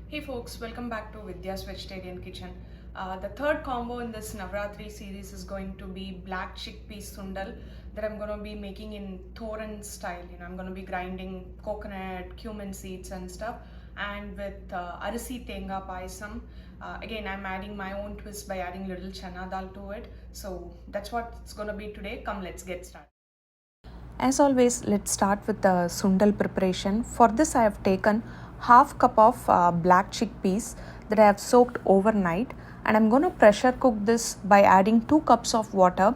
Hey folks, welcome back to Vidya's Vegetarian Kitchen. The third combo in this Navratri series is going to be black chickpeas sundal that I'm going to be making in Thoran style. I'm going to be grinding coconut, cumin seeds and stuff, and with Arisi Thengai Payasam. Again, I'm adding my own twist by adding little chana dal to it. So that's what it's going to be today. Come, let's get started. As always, let's start with the sundal preparation. For this, I have taken half cup of black chickpeas that I have soaked overnight, and I'm going to pressure cook this by adding 2 cups of water,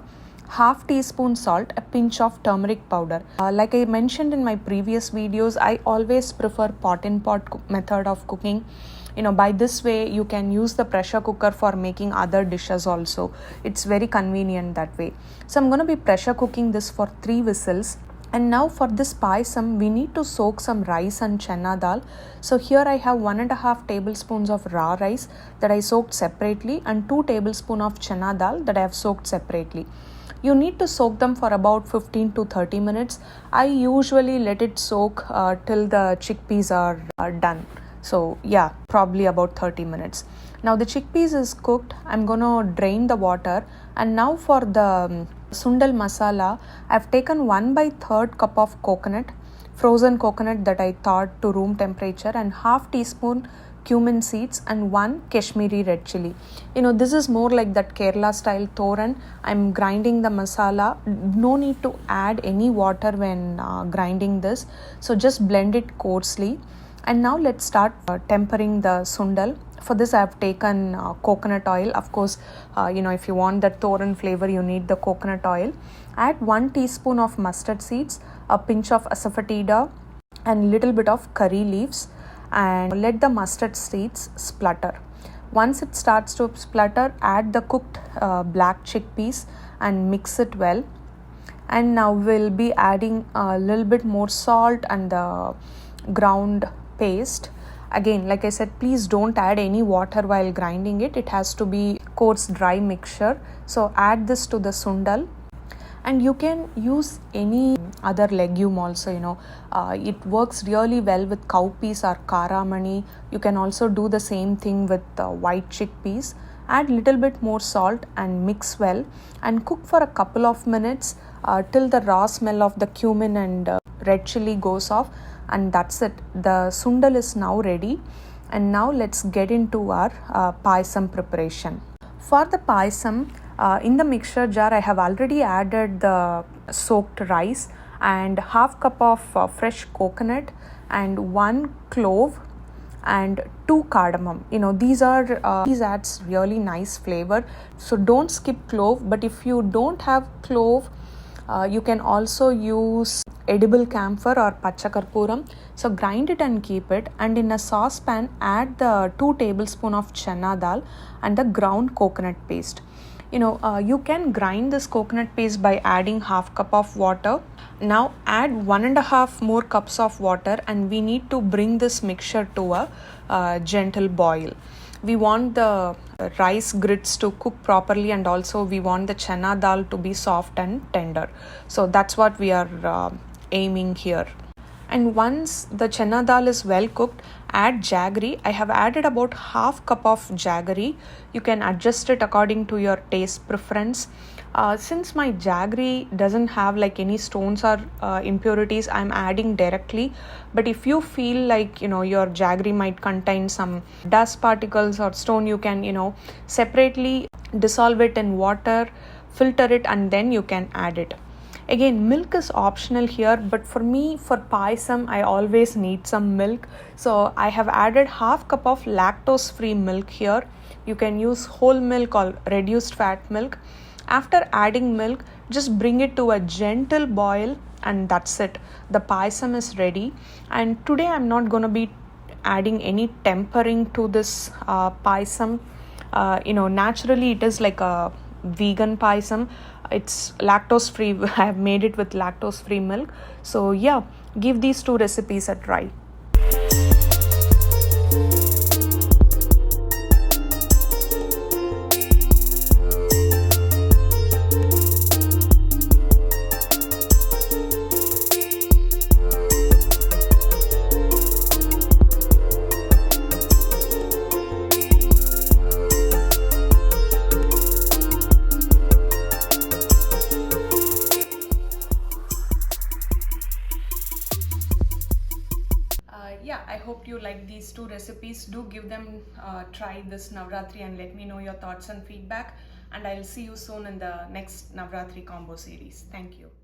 half teaspoon salt, a pinch of turmeric powder. Like I mentioned in my previous videos, I always prefer pot in pot method of cooking. By this way you can use the pressure cooker for making other dishes also. It's very convenient that way. So I'm going to be pressure cooking this for 3 whistles. And now for this payasam, we need to soak some rice and chana dal. So here I have 1.5 tablespoons of raw rice that I soaked separately and 2 tablespoons of chana dal that I have soaked separately. You need to soak them for about 15 to 30 minutes. I usually let it soak till the chickpeas are done. So yeah, probably about 30 minutes. Now the chickpeas is cooked. I'm going to drain the water. And now for the sundal masala, I've taken 1/3 cup of coconut, frozen coconut that I thawed to room temperature, and half teaspoon cumin seeds and 1 Kashmiri red chili. This is more like that Kerala style thoran. I'm grinding the masala. No need to add any water when grinding this. So just blend it coarsely. And now let's start tempering the sundal. For this I have taken coconut oil. Of course, if you want that thoran flavor, you need the coconut oil. Add 1 teaspoon of mustard seeds, a pinch of asafoetida, and little bit of curry leaves, and let the mustard seeds splutter. Once it starts to splutter, add the cooked black chickpeas and mix it well. And now we'll be adding a little bit more salt and the ground paste. Again, like I said, please don't add any water while grinding it. It has to be coarse dry mixture. So add this to the sundal. And you can use any other legume also. It works really well with cowpeas or karamani. You can also do the same thing with white chickpeas. Add little bit more salt and mix well and cook for a couple of minutes till the raw smell of the cumin and red chili goes off. And that's it. The sundal is now ready. And now let's get into our payasam preparation. For the payasam, in the mixture jar I have already added the soaked rice and half cup of fresh coconut and 1 clove and 2 cardamom. These adds really nice flavor. So don't skip clove. But if you don't have clove, you can also use edible camphor or pachakarpuram. So grind it and keep it. And in a saucepan, add the 2 tablespoons of chana dal and the ground coconut paste. You can grind this coconut paste by adding half cup of water. Now add 1.5 more cups of water, and we need to bring this mixture to a gentle boil. We want the rice grits to cook properly, and also we want the chana dal to be soft and tender. So that's what we are aiming here. And once the chana dal is well cooked, add jaggery. I have added about half cup of jaggery. You can adjust it according to your taste preference. Since my jaggery doesn't have like any stones or impurities, I'm adding directly. But if you feel like your jaggery might contain some dust particles or stone, you can separately dissolve it in water, filter it, and then you can add it. Again, milk is optional here, but for me, for payasam, I always need some milk. So I have added half cup of lactose-free milk here. You can use whole milk or reduced fat milk. After adding milk, just bring it to a gentle boil, and that's it. The payasam is ready. And today I'm not going to be adding any tempering to this payasam. Naturally it is like a vegan payasam. It's lactose free. I have made it with lactose free milk. So yeah, give these 2 recipes a try. hope you like these two recipes. Do give them try this Navratri and let me know your thoughts and feedback. And I'll see you soon in the next Navratri combo series. Thank you.